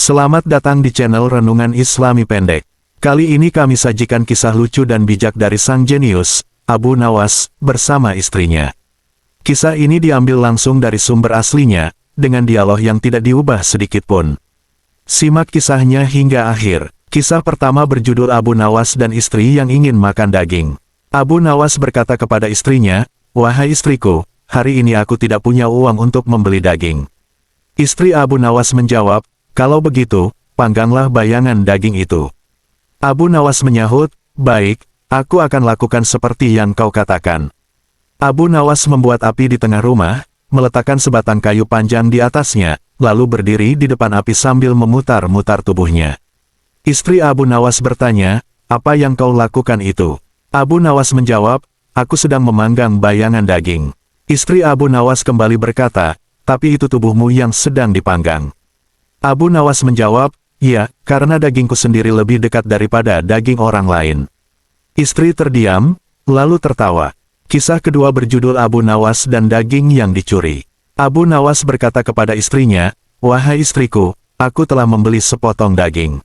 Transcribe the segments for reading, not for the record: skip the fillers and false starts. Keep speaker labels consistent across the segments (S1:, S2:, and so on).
S1: Selamat datang di channel Renungan Islami Pendek. Kali ini kami sajikan kisah lucu dan bijak dari sang jenius, Abu Nawas, bersama istrinya. Kisah ini diambil langsung dari sumber aslinya, dengan dialog yang tidak diubah sedikitpun. Simak kisahnya hingga akhir. Kisah pertama berjudul Abu Nawas dan istri yang ingin makan daging. Abu Nawas berkata kepada istrinya, "Wahai istriku, hari ini aku tidak punya uang untuk membeli daging." Istri Abu Nawas menjawab, "Kalau begitu, pangganglah bayangan daging itu." Abu Nawas menyahut, "Baik, aku akan lakukan seperti yang kau katakan." Abu Nawas membuat api di tengah rumah, meletakkan sebatang kayu panjang di atasnya, lalu berdiri di depan api sambil memutar-mutar tubuhnya. Istri Abu Nawas bertanya, "Apa yang kau lakukan itu?" Abu Nawas menjawab, "Aku sedang memanggang bayangan daging." Istri Abu Nawas kembali berkata, "Tapi itu tubuhmu yang sedang dipanggang." Abu Nawas menjawab, "Ya, karena dagingku sendiri lebih dekat daripada daging orang lain." Istri terdiam, lalu tertawa. Kisah kedua berjudul Abu Nawas dan daging yang dicuri. Abu Nawas berkata kepada istrinya, "Wahai istriku, aku telah membeli sepotong daging.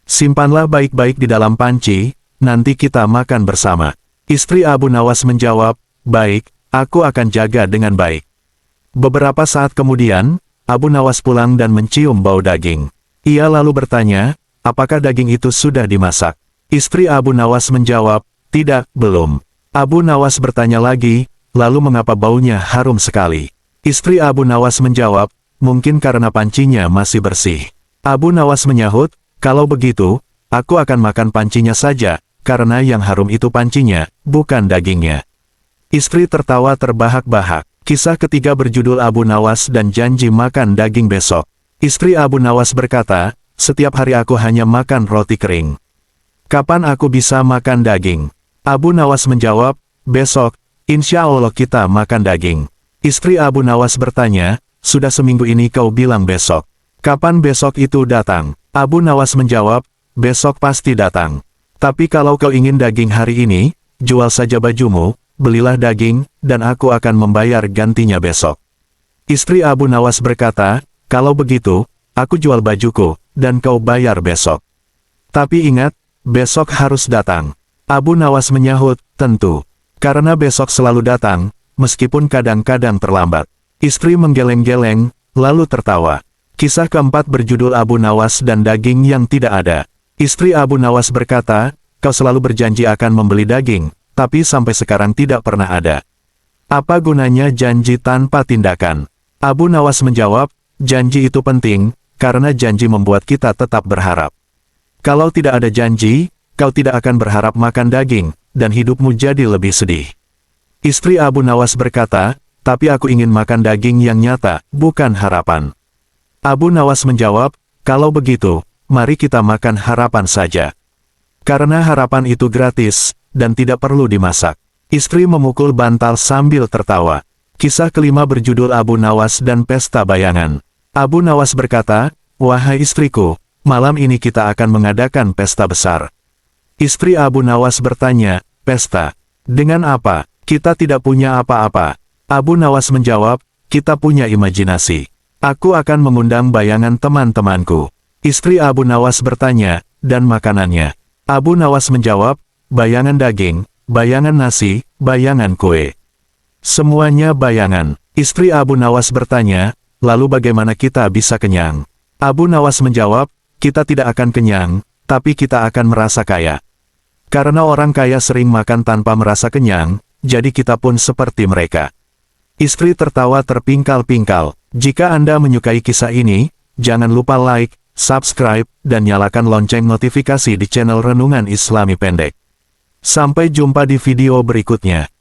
S1: Simpanlah baik-baik di dalam panci, nanti kita makan bersama." Istri Abu Nawas menjawab, "Baik, aku akan jaga dengan baik." Beberapa saat kemudian, Abu Nawas pulang dan mencium bau daging. Ia lalu bertanya, "Apakah daging itu sudah dimasak?" Istri Abu Nawas menjawab, "Tidak, belum." Abu Nawas bertanya lagi, "Lalu mengapa baunya harum sekali?" Istri Abu Nawas menjawab, "Mungkin karena pancinya masih bersih." Abu Nawas menyahut, "Kalau begitu, aku akan makan pancinya saja, karena yang harum itu pancinya, bukan dagingnya." Istri tertawa terbahak-bahak. Kisah ketiga berjudul Abu Nawas dan janji makan daging besok. Istri Abu Nawas berkata, "Setiap hari aku hanya makan roti kering. Kapan aku bisa makan daging?" Abu Nawas menjawab, "Besok, insya Allah kita makan daging." Istri Abu Nawas bertanya, "Sudah seminggu ini kau bilang besok. Kapan besok itu datang?" Abu Nawas menjawab, "Besok pasti datang. Tapi kalau kau ingin daging hari ini, jual saja bajumu, belilah daging, dan aku akan membayar gantinya besok." Istri Abu Nawas berkata, "Kalau begitu, aku jual bajuku, dan kau bayar besok. Tapi ingat, besok harus datang." Abu Nawas menyahut, "Tentu. Karena besok selalu datang, meskipun kadang-kadang terlambat." Istri menggeleng-geleng, lalu tertawa. Kisah keempat berjudul Abu Nawas dan daging yang tidak ada. Istri Abu Nawas berkata, "Kau selalu berjanji akan membeli daging, tapi sampai sekarang tidak pernah ada. Apa gunanya janji tanpa tindakan?" Abu Nawas menjawab, "Janji itu penting, karena janji membuat kita tetap berharap. Kalau tidak ada janji, kau tidak akan berharap makan daging, dan hidupmu jadi lebih sedih." Istri Abu Nawas berkata, "Tapi aku ingin makan daging yang nyata, bukan harapan." Abu Nawas menjawab, "Kalau begitu, mari kita makan harapan saja. Karena harapan itu gratis, dan tidak perlu dimasak." Istri memukul bantal sambil tertawa. Kisah kelima berjudul Abu Nawas dan pesta bayangan. Abu Nawas berkata, "Wahai istriku, malam ini kita akan mengadakan pesta besar." Istri Abu Nawas bertanya, "Pesta? Dengan apa? Kita tidak punya apa-apa." Abu Nawas menjawab, "Kita punya imajinasi. Aku akan mengundang bayangan teman-temanku." Istri Abu Nawas bertanya, "Dan makanannya?" Abu Nawas menjawab, "Bayangan daging, bayangan nasi, bayangan kue. Semuanya bayangan." Istri Abu Nawas bertanya, "Lalu bagaimana kita bisa kenyang?" Abu Nawas menjawab, "Kita tidak akan kenyang, tapi kita akan merasa kaya. Karena orang kaya sering makan tanpa merasa kenyang, jadi kita pun seperti mereka." Istri tertawa terpingkal-pingkal. Jika Anda menyukai kisah ini, jangan lupa like, subscribe, dan nyalakan lonceng notifikasi di channel Renungan Islami Pendek. Sampai jumpa di video berikutnya.